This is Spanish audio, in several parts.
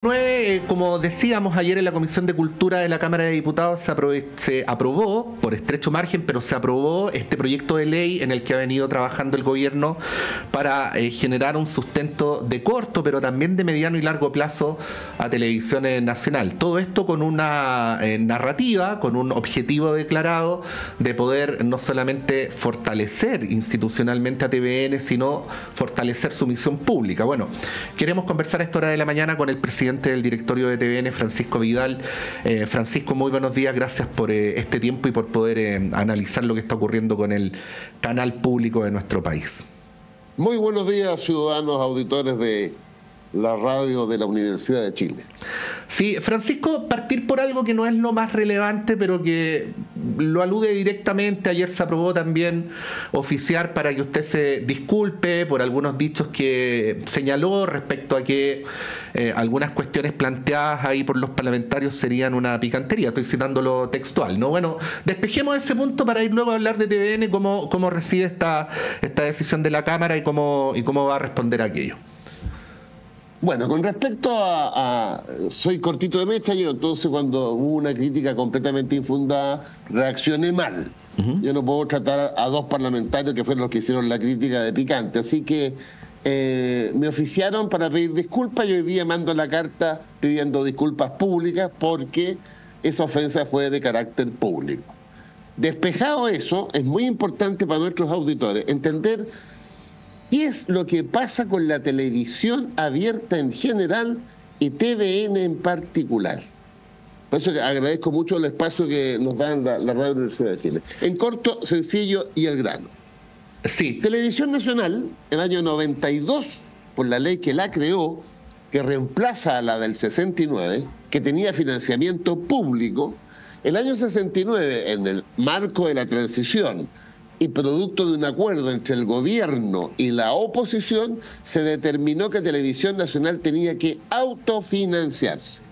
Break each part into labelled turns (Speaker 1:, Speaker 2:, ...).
Speaker 1: 9, como decíamos ayer en la Comisión de Cultura de la Cámara de Diputados, se aprobó por estrecho margen, pero se aprobó este proyecto de ley en el que ha venido trabajando el gobierno para generar un sustento de corto, pero también de mediano y largo plazo a Televisión Nacional. Todo esto con una narrativa, con un objetivo declarado de poder no solamente fortalecer institucionalmente a TVN, sino fortalecer su misión pública. Bueno, queremos conversar a esta hora de la mañana con el presidente del directorio de TVN, Francisco Vidal. Francisco, muy buenos días, gracias por este tiempo y por poder analizar lo que está ocurriendo con el canal público de nuestro país.
Speaker 2: Muy buenos días, ciudadanos auditores de la radio de la Universidad de Chile.
Speaker 1: Sí, Francisco, partir por algo que no es lo más relevante, pero que lo alude directamente. Ayer se aprobó también oficiar para que usted se disculpe por algunos dichos que señaló respecto a que algunas cuestiones planteadas ahí por los parlamentarios serían una picantería. Estoy citándolo textual, ¿no? Bueno, despejemos ese punto para ir luego a hablar de TVN, cómo recibe esta decisión de la Cámara y cómo va a responder a aquello.
Speaker 2: Bueno, con respecto soy cortito de mecha, yo entonces cuando hubo una crítica completamente infundada, reaccioné mal. Yo no puedo tratar a dos parlamentarios que fueron los que hicieron la crítica de picante, así que me oficiaron para pedir disculpas y hoy día mando la carta pidiendo disculpas públicas porque esa ofensa fue de carácter público. Despejado eso, es muy importante para nuestros auditores entender ¿qué es lo que pasa con la televisión abierta en general y TVN en particular? Por eso que agradezco mucho el espacio que nos da la Radio Universidad de Chile. En corto, sencillo y al grano.
Speaker 1: Sí.
Speaker 2: Televisión Nacional, en el año 92, por la ley que la creó, que reemplaza a la del 69, que tenía financiamiento público, el año 69, en el marco de la transición, y producto de un acuerdo entre el gobierno y la oposición, se determinó que Televisión Nacional tenía que autofinanciarse.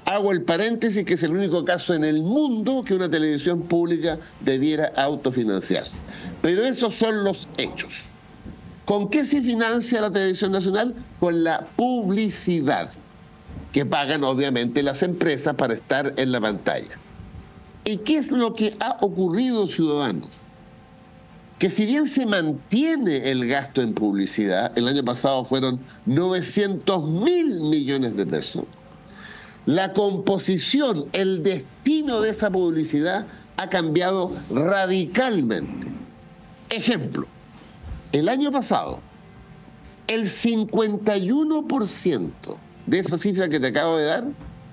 Speaker 2: Hago el paréntesis que es el único caso en el mundo que una televisión pública debiera autofinanciarse. Pero esos son los hechos. ¿Con qué se financia la Televisión Nacional? Con la publicidad, que pagan obviamente las empresas para estar en la pantalla. ¿Y qué es lo que ha ocurrido, ciudadanos? Que si bien se mantiene el gasto en publicidad, el año pasado fueron 900.000 millones de pesos, la composición, el destino de esa publicidad ha cambiado radicalmente. Ejemplo, el año pasado, el 51% de esa cifra que te acabo de dar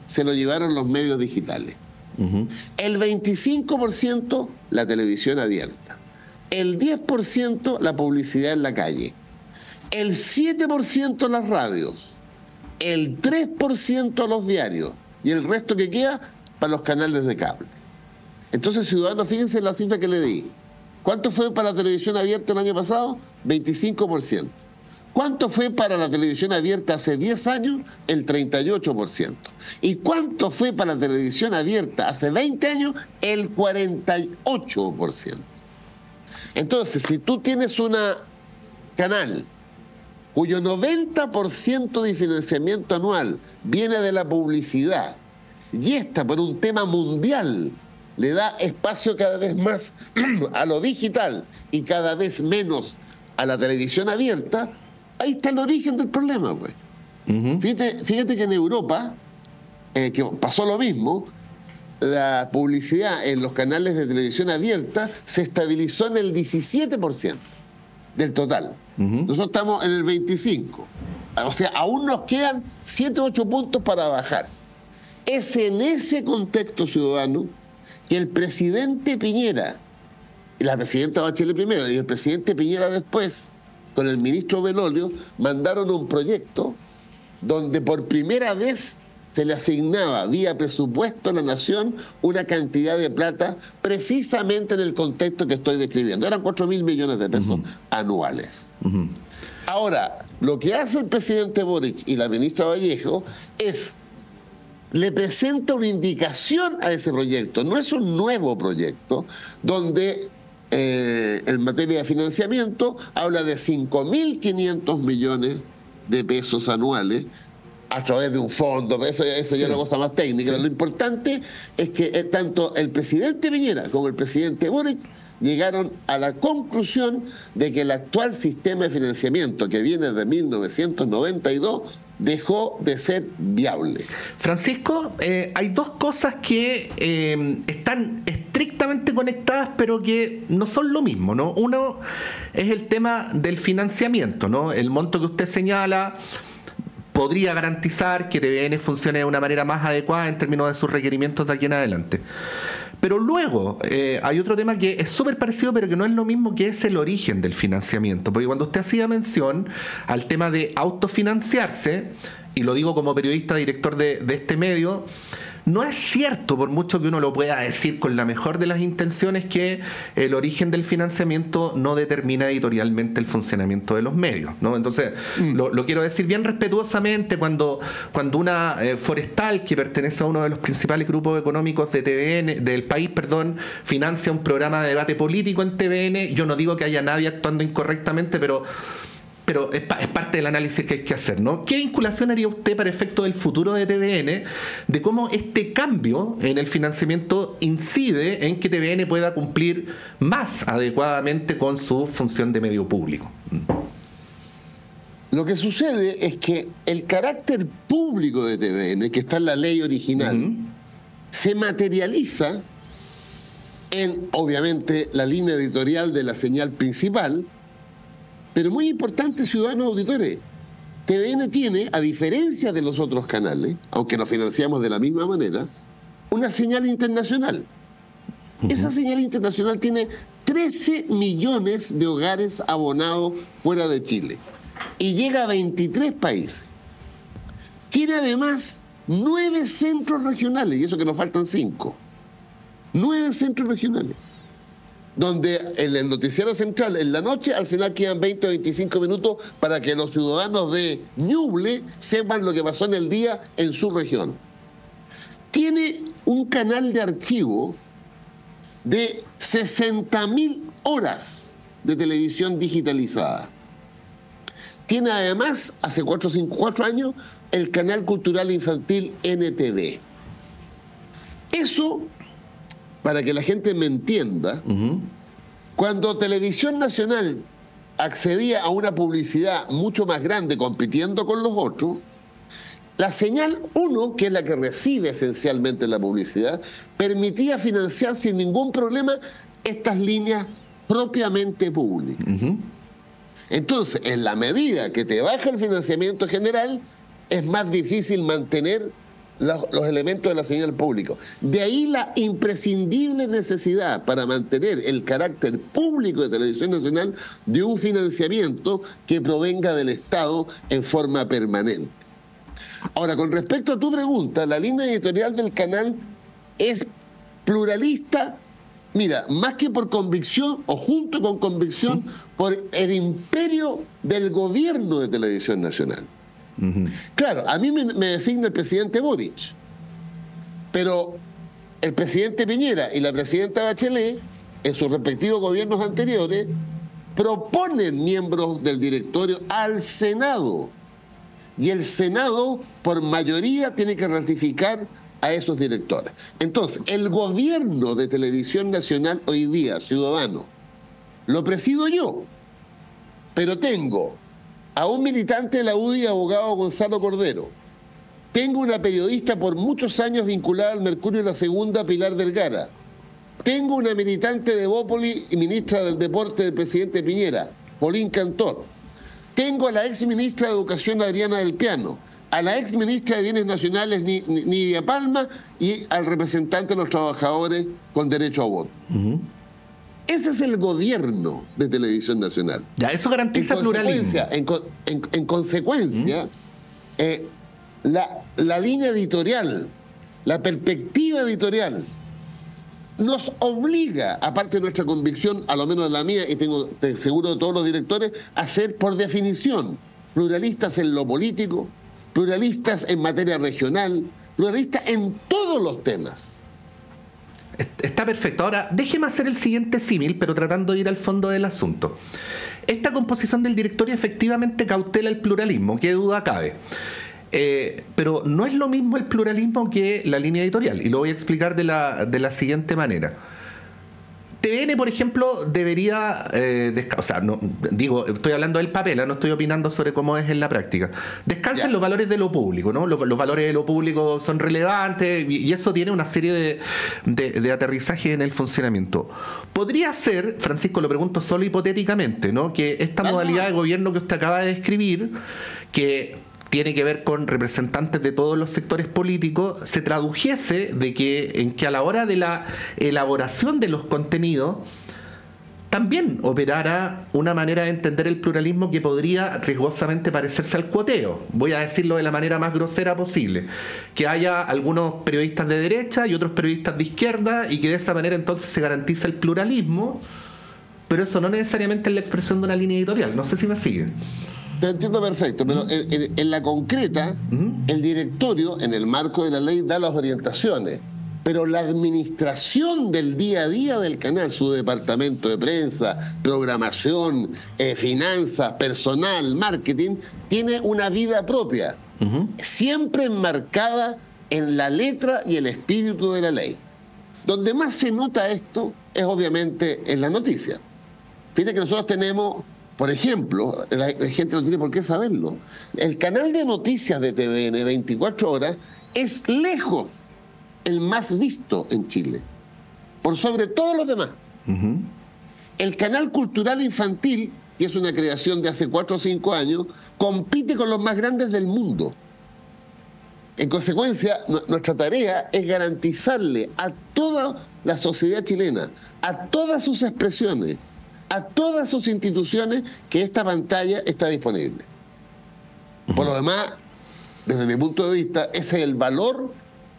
Speaker 2: se lo llevaron los medios digitales. El 25% la televisión abierta. El 10% la publicidad en la calle, el 7% las radios, el 3% los diarios y el resto que queda para los canales de cable. Entonces, ciudadanos, fíjense en la cifra que le di. ¿Cuánto fue para la televisión abierta el año pasado? 25%. ¿Cuánto fue para la televisión abierta hace 10 años? El 38%. ¿Y cuánto fue para la televisión abierta hace 20 años? El 48%. Entonces, si tú tienes un canal cuyo 90% de financiamiento anual viene de la publicidad y esta por un tema mundial le da espacio cada vez más a lo digital y cada vez menos a la televisión abierta, ahí está el origen del problema, pues. Fíjate que en Europa, que pasó lo mismo, la publicidad en los canales de televisión abierta se estabilizó en el 17% del total. Nosotros estamos en el 25%. O sea, aún nos quedan 7 o 8 puntos para bajar. Es en ese contexto, ciudadano, que el presidente Piñera, y la presidenta Bachelet primero y el presidente Piñera después, con el ministro Belolio, mandaron un proyecto donde por primera vez se le asignaba vía presupuesto a la nación una cantidad de plata precisamente en el contexto que estoy describiendo. Eran 4.000 millones de pesos anuales. Ahora, lo que hace el presidente Boric y la ministra Vallejo es, le presenta una indicación a ese proyecto. No es un nuevo proyecto donde en materia de financiamiento habla de 5.500 millones de pesos anuales a través de un fondo, eso ya es una cosa más técnica. Pero lo importante es que tanto el presidente Piñera como el presidente Boric llegaron a la conclusión de que el actual sistema de financiamiento, que viene de 1992, dejó de ser viable.
Speaker 1: Francisco, hay dos cosas que están estrictamente conectadas, pero que no son lo mismo, ¿no? Uno es el tema del financiamiento, ¿no? El monto que usted señala podría garantizar que TVN funcione de una manera más adecuada en términos de sus requerimientos de aquí en adelante. Pero luego hay otro tema que es súper parecido, pero que no es lo mismo, que es el origen del financiamiento. Porque cuando usted hacía mención al tema de autofinanciarse, y lo digo como periodista, director de este medio, no es cierto, por mucho que uno lo pueda decir con la mejor de las intenciones, que el origen del financiamiento no determina editorialmente el funcionamiento de los medios, ¿no? Entonces, lo quiero decir bien respetuosamente, cuando una forestal que pertenece a uno de los principales grupos económicos de TVN, del país, financia un programa de debate político en TVN, yo no digo que haya nadie actuando incorrectamente, pero es parte del análisis que hay que hacer, ¿no? ¿Qué vinculación haría usted para efecto del futuro de TVN, de cómo este cambio en el financiamiento incide en que TVN pueda cumplir más adecuadamente con su función de medio público?
Speaker 2: Lo que sucede es que el carácter público de TVN, que está en la ley original, se materializa en, obviamente, la línea editorial de la señal principal. Pero muy importante, ciudadanos auditores, TVN tiene, a diferencia de los otros canales, aunque nos financiamos de la misma manera, una señal internacional. Esa señal internacional tiene 13 millones de hogares abonados fuera de Chile y llega a 23 países. Tiene además 9 centros regionales, y eso que nos faltan 5. 9 centros regionales, donde en el noticiero central, en la noche, al final quedan 20 o 25 minutos para que los ciudadanos de Ñuble sepan lo que pasó en el día en su región. Tiene un canal de archivo de 60.000 horas de televisión digitalizada. Tiene además, hace 4 años, el canal cultural infantil NTV. Eso, para que la gente me entienda, cuando Televisión Nacional accedía a una publicidad mucho más grande compitiendo con los otros, la señal 1, que es la que recibe esencialmente la publicidad, permitía financiar sin ningún problema estas líneas propiamente públicas. Entonces, en la medida que te baja el financiamiento general, es más difícil mantener los elementos de la señal pública. De ahí la imprescindible necesidad para mantener el carácter público de Televisión Nacional de un financiamiento que provenga del Estado en forma permanente. Ahora, con respecto a tu pregunta, la línea editorial del canal es pluralista, mira, más que por convicción o junto con convicción, por el imperio del gobierno de Televisión Nacional. Claro, a mí me designa el presidente Boric, pero el presidente Piñera y la presidenta Bachelet, en sus respectivos gobiernos anteriores, proponen miembros del directorio al Senado, y el Senado, por mayoría, tiene que ratificar a esos directores. Entonces, el gobierno de Televisión Nacional hoy día, ciudadano, lo presido yo, pero tengo a un militante de la UDI, abogado Gonzalo Cordero. Tengo una periodista por muchos años vinculada al Mercurio y la Segunda, Pilar Vergara. Tengo una militante de Bópoli y ministra del Deporte del presidente Piñera, Polín Cantor. Tengo a la ex ministra de Educación, Adriana del Piano, a la ex ministra de Bienes Nacionales, Nidia Palma, y al representante de los trabajadores con derecho a voto. Ese es el gobierno de Televisión Nacional.
Speaker 1: Ya, eso garantiza pluralismo.
Speaker 2: En consecuencia, la línea editorial, la perspectiva editorial, nos obliga, aparte de nuestra convicción, a lo menos de la mía, y tengo seguro de todos los directores, a ser, por definición, pluralistas en lo político, pluralistas en materia regional, pluralistas en todos los temas.
Speaker 1: Está perfecto. Ahora, déjeme hacer el siguiente símil, pero tratando de ir al fondo del asunto. Esta composición del directorio efectivamente cautela el pluralismo, qué duda cabe. Pero no es lo mismo el pluralismo que la línea editorial, y lo voy a explicar de la siguiente manera. TVN, por ejemplo, debería, o sea, no, digo, estoy hablando del papel, no estoy opinando sobre cómo es en la práctica. Descansen los valores de lo público, ¿no? Los valores de lo público son relevantes y eso tiene una serie de aterrizaje en el funcionamiento. Podría ser, Francisco, lo pregunto solo hipotéticamente, ¿no? Que esta modalidad de gobierno que usted acaba de describir, que tiene que ver con representantes de todos los sectores políticos, se tradujese en que a la hora de la elaboración de los contenidos también operara una manera de entender el pluralismo que podría riesgosamente parecerse al cuoteo. Voy a decirlo de la manera más grosera posible. Que haya algunos periodistas de derecha y otros periodistas de izquierda y que de esa manera entonces se garantiza el pluralismo, pero eso no necesariamente es la expresión de una línea editorial. No sé si me siguen.
Speaker 2: Te entiendo perfecto, pero en la concreta, el directorio, en el marco de la ley, da las orientaciones, pero la administración del día a día del canal, su departamento de prensa, programación, finanzas, personal, marketing, tiene una vida propia, siempre enmarcada en la letra y el espíritu de la ley. Donde más se nota esto es obviamente en la noticia. Fíjate que nosotros tenemos... Por ejemplo, la gente no tiene por qué saberlo, el canal de noticias de TVN 24 horas es lejos el más visto en Chile, por sobre todos los demás. El canal cultural infantil, que es una creación de hace 4 o 5 años, compite con los más grandes del mundo. En consecuencia, nuestra tarea es garantizarle a toda la sociedad chilena, a todas sus expresiones, a todas sus instituciones, que esta pantalla está disponible. Por lo demás, desde mi punto de vista, ese es el valor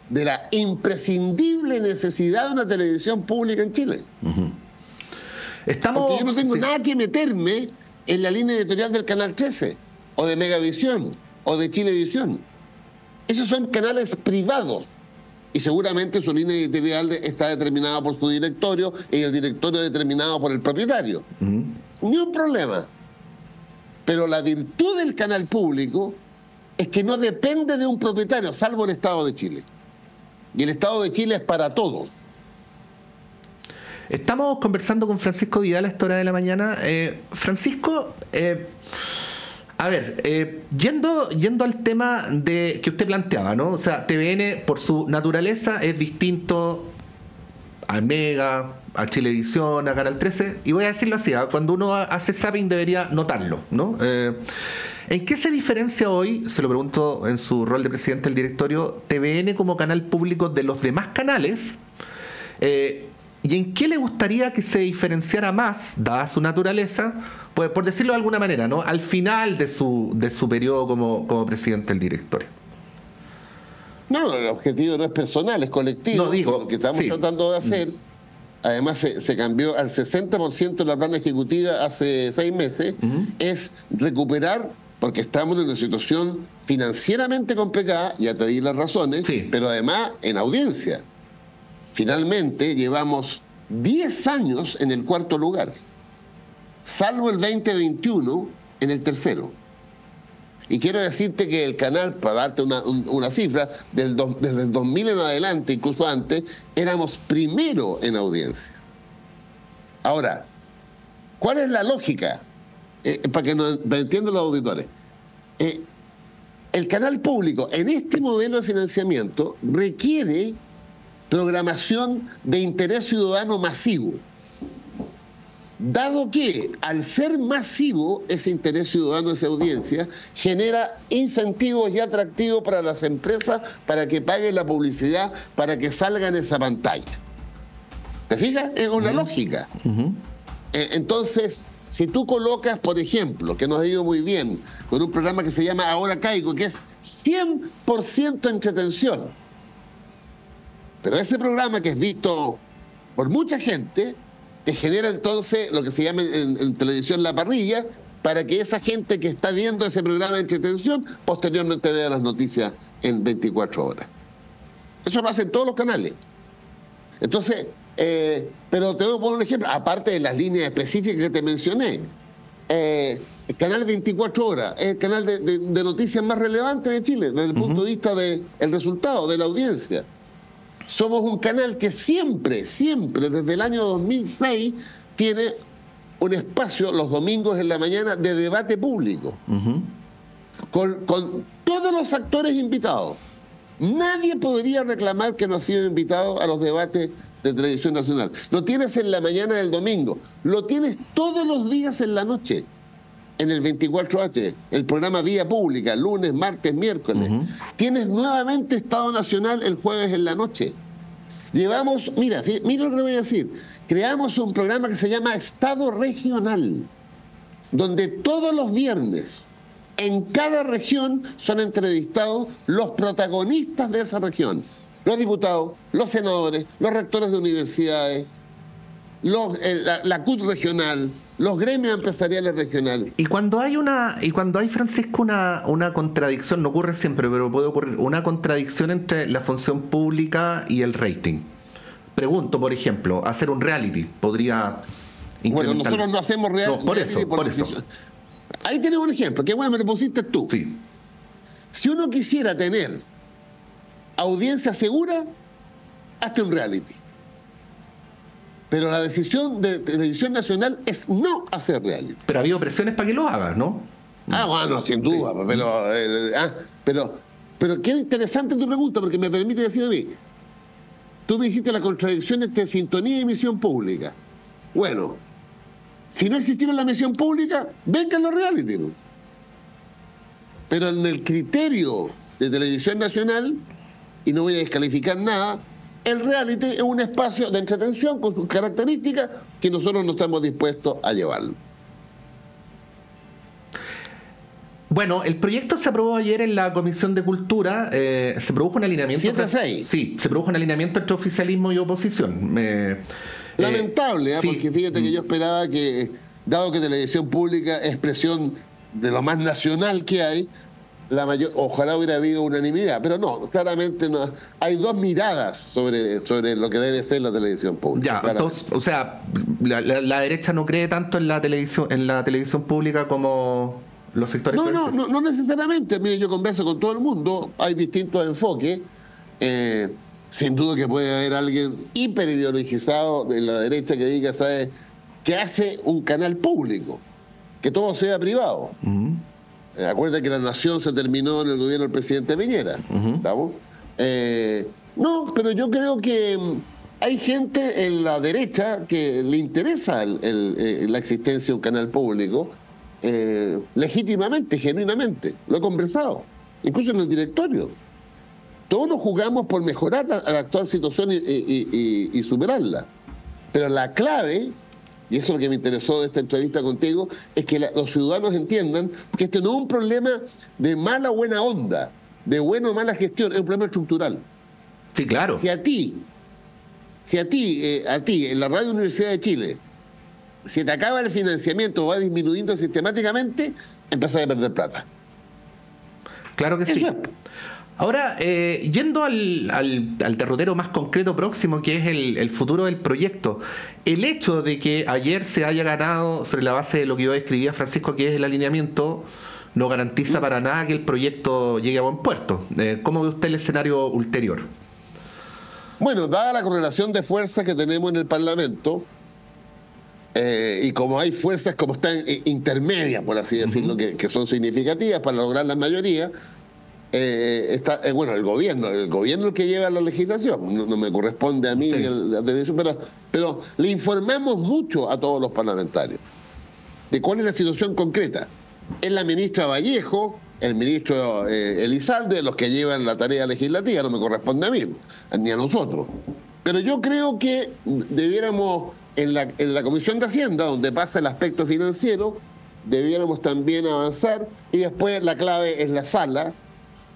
Speaker 2: de la imprescindible necesidad de una televisión pública en Chile. Porque yo no tengo nada que meterme en la línea editorial del Canal 13, o de Megavisión, o de Chilevisión. Esos son canales privados. Y seguramente su línea editorial está determinada por su directorio y el directorio determinado por el propietario. Ni un problema. Pero la virtud del canal público es que no depende de un propietario, salvo el Estado de Chile. Y el Estado de Chile es para todos.
Speaker 1: Estamos conversando con Francisco Vidal a esta hora de la mañana. Francisco... A ver, yendo al tema que usted planteaba, ¿no? O sea, TVN por su naturaleza es distinto al Mega, a Chilevisión, a Canal 13, y voy a decirlo así, cuando uno hace zapping debería notarlo, ¿no? ¿En qué se diferencia hoy, se lo pregunto en su rol de presidente del directorio, TVN como canal público de los demás canales? ¿Y en qué le gustaría que se diferenciara más, dada su naturaleza, pues, por decirlo de alguna manera, ¿no? Al final de su periodo como presidente del directorio?
Speaker 2: No, el objetivo no es personal, es colectivo.
Speaker 1: No, digo,
Speaker 2: lo que estamos tratando de hacer, además se cambió al 60% la plana ejecutiva hace 6 meses, es recuperar, porque estamos en una situación financieramente complicada, ya te di las razones, pero además en audiencia. Finalmente llevamos 10 años en el 4º lugar, salvo el 2021 en el 3º. Y quiero decirte que el canal, para darte una cifra, desde el 2000 en adelante, incluso antes, éramos primero en audiencia. Ahora, ¿cuál es la lógica? Para que entiendan los auditores. El canal público en este modelo de financiamiento requiere programación de interés ciudadano masivo. Dado que, al ser masivo ese interés ciudadano, esa audiencia, genera incentivos y atractivos para las empresas para que paguen la publicidad, para que salgan en esa pantalla. ¿Te fijas? Es una lógica. Entonces, si tú colocas, por ejemplo, que nos ha ido muy bien, con un programa que se llama Ahora Caigo, que es 100% entretención, pero ese programa que es visto por mucha gente, te genera entonces lo que se llama en televisión la parrilla, para que esa gente que está viendo ese programa de entretención posteriormente vea las noticias en 24 horas. Eso lo hacen todos los canales. Entonces, pero te voy a poner un ejemplo, aparte de las líneas específicas que te mencioné. el canal 24 horas, es el canal de noticias más relevante de Chile, desde el punto de vista del resultado, de la audiencia. Somos un canal que siempre, desde el año 2006, tiene un espacio los domingos en la mañana de debate público, con todos los actores invitados. Nadie podría reclamar que no ha sido invitado a los debates de Televisión Nacional. Lo tienes en la mañana del domingo, lo tienes todos los días en la noche, en el 24H, el programa Vía Pública, lunes, martes, miércoles. Tienes nuevamente Estado Nacional el jueves en la noche. Llevamos, mira lo que le voy a decir, creamos un programa que se llama Estado Regional, donde todos los viernes, en cada región, son entrevistados los protagonistas de esa región. Los diputados, los senadores, los rectores de universidades, la CUT regional, los gremios empresariales regionales.
Speaker 1: Y cuando hay Francisco, una contradicción, no ocurre siempre, pero puede ocurrir una contradicción entre la función pública y el rating. Pregunto, por ejemplo, hacer un reality podría incrementar.
Speaker 2: Bueno, nosotros no hacemos reality.
Speaker 1: No, por eso.
Speaker 2: Ahí tenés un ejemplo, que bueno, me lo pusiste tú.
Speaker 1: Sí.
Speaker 2: Si uno quisiera tener audiencia segura, hazte un reality. Pero la decisión de Televisión Nacional es no hacer reality.
Speaker 1: Pero ha habido presiones para que lo hagas, ¿no?
Speaker 2: Bueno, sin duda. Sí. Pero qué interesante tu pregunta, porque me permite decir a mí, tú me hiciste la contradicción entre sintonía y misión pública. Bueno, si no existiera la misión pública, vengan los reality. Pero en el criterio de Televisión Nacional, y no voy a descalificar nada, el reality es un espacio de entretención con sus características que nosotros no estamos dispuestos a llevarlo.
Speaker 1: Bueno, el proyecto se aprobó ayer en la Comisión de Cultura. Se produjo un alineamiento.
Speaker 2: 7-6.
Speaker 1: Sí, se produjo un alineamiento entre oficialismo y oposición.
Speaker 2: Lamentable,
Speaker 1: sí.
Speaker 2: Porque fíjate que yo esperaba que, dado que Televisión Pública es expresión de lo más nacional que hay, ojalá hubiera habido unanimidad, pero no, claramente no. Hay dos miradas sobre lo que debe ser la televisión pública.
Speaker 1: Ya, entonces, o sea, la derecha no cree tanto en la televisión pública como los sectores.
Speaker 2: No necesariamente. Mire, yo converso con todo el mundo, hay distintos enfoques. Sin duda que puede haber alguien hiperideologizado de la derecha que diga, ¿sabes?, que hace un canal público, que todo sea privado. Acuérdate que La Nación se terminó en el gobierno del presidente Piñera. ¿Estamos? No, pero yo creo que hay gente en la derecha que le interesa la existencia de un canal público, legítimamente, genuinamente. Lo he conversado, incluso en el directorio. Todos nos jugamos por mejorar la actual situación y superarla. Pero la clave, y eso es lo que me interesó de esta entrevista contigo, es que los ciudadanos entiendan que este no es un problema de mala o buena onda, de buena o mala gestión, es un problema estructural.
Speaker 1: Sí, claro.
Speaker 2: Si a ti, en la Radio Universidad de Chile, si te acaba el financiamiento o va disminuyendo sistemáticamente, empezás a perder plata.
Speaker 1: Claro que
Speaker 2: eso
Speaker 1: sí.
Speaker 2: Es.
Speaker 1: Ahora, yendo al derrotero más concreto próximo, que es el futuro del proyecto, el hecho de que ayer se haya ganado sobre la base de lo que yo escribía, Francisco, que es el alineamiento, no garantiza para nada que el proyecto llegue a buen puerto. ¿Cómo ve usted el escenario ulterior?
Speaker 2: Bueno, dada la correlación de fuerzas que tenemos en el Parlamento, y como hay fuerzas como están intermedias, por así decirlo, que son significativas para lograr la mayoría, bueno, el gobierno el que lleva la legislación, no me corresponde a mí, sí, la televisión, pero le informamos mucho a todos los parlamentarios de cuál es la situación concreta. Es la ministra Vallejo, el ministro Elizalde, los que llevan la tarea legislativa, no me corresponde a mí, ni a nosotros. Pero yo creo que debiéramos, en la Comisión de Hacienda, donde pasa el aspecto financiero, debiéramos también avanzar, y después la clave es la sala.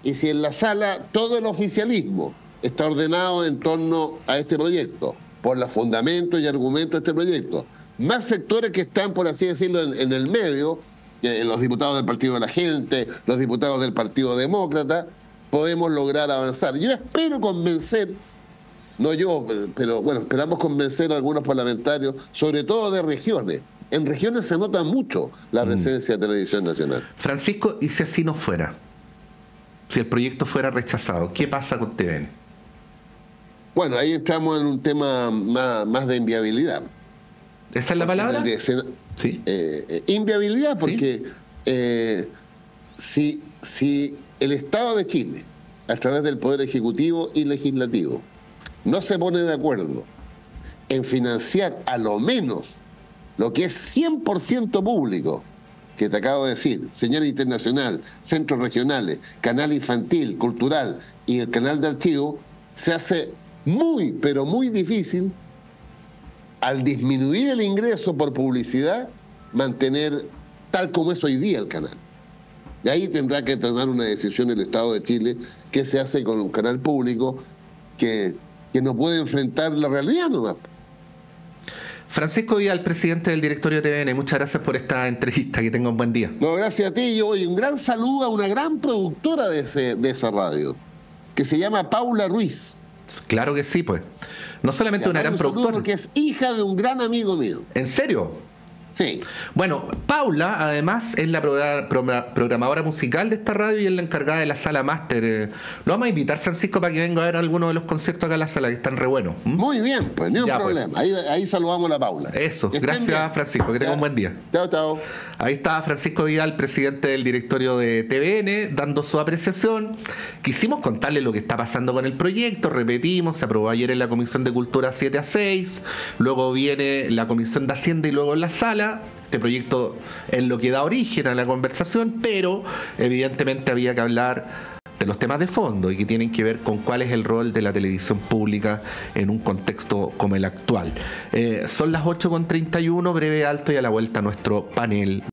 Speaker 2: Y si en la sala todo el oficialismo está ordenado en torno a este proyecto, por los fundamentos y argumentos de este proyecto, más sectores que están, por así decirlo, en el medio, los diputados del Partido de la Gente, los diputados del Partido Demócrata, podemos lograr avanzar. Yo espero convencer, no yo, pero bueno, esperamos convencer a algunos parlamentarios, sobre todo de regiones, En regiones se nota mucho la presencia de Televisión Nacional.
Speaker 1: Francisco, ¿y si así no fuera? Si el proyecto fuera rechazado, ¿qué pasa con TVN?
Speaker 2: Bueno, ahí entramos en un tema más de inviabilidad.
Speaker 1: ¿Esa es la palabra?
Speaker 2: Sí. Inviabilidad, porque si el Estado de Chile, a través del Poder Ejecutivo y Legislativo, no se pone de acuerdo en financiar a lo menos lo que es 100% público, que te acabo de decir, señal internacional, centros regionales, canal infantil, cultural y el canal de archivo, se hace muy, pero muy difícil, al disminuir el ingreso por publicidad, mantener tal como es hoy día el canal. Y ahí tendrá que tomar una decisión el Estado de Chile, qué se hace con un canal público que no puede enfrentar la realidad nomás.
Speaker 1: Francisco Vidal, presidente del directorio de TVN, muchas gracias por esta entrevista, que tenga un buen día.
Speaker 2: No, gracias a ti, y un gran saludo a una gran productora de esa radio, que se llama Paula Ruiz.
Speaker 1: Claro que sí, pues. No solamente una gran productora,
Speaker 2: porque es hija de un gran amigo mío.
Speaker 1: ¿En serio?
Speaker 2: Sí.
Speaker 1: Bueno, Paula, además, es la programadora musical de esta radio y es la encargada de la sala máster. Lo vamos a invitar, Francisco, para que venga a ver algunos de los conciertos acá en la sala, que están re buenos.
Speaker 2: Muy bien, pues, no hay problema. Pues. Ahí saludamos a la Paula.
Speaker 1: Eso, gracias, Francisco, que tenga un buen día.
Speaker 2: Chao, chao.
Speaker 1: Ahí está Francisco Vidal, presidente del directorio de TVN, dando su apreciación. Quisimos contarle lo que está pasando con el proyecto, repetimos, se aprobó ayer en la Comisión de Cultura 7-6, luego viene la Comisión de Hacienda y luego en la sala. Este proyecto es lo que da origen a la conversación, pero evidentemente había que hablar de los temas de fondo y que tienen que ver con cuál es el rol de la televisión pública en un contexto como el actual. Son las 8:31, breve alto y a la vuelta nuestro panel.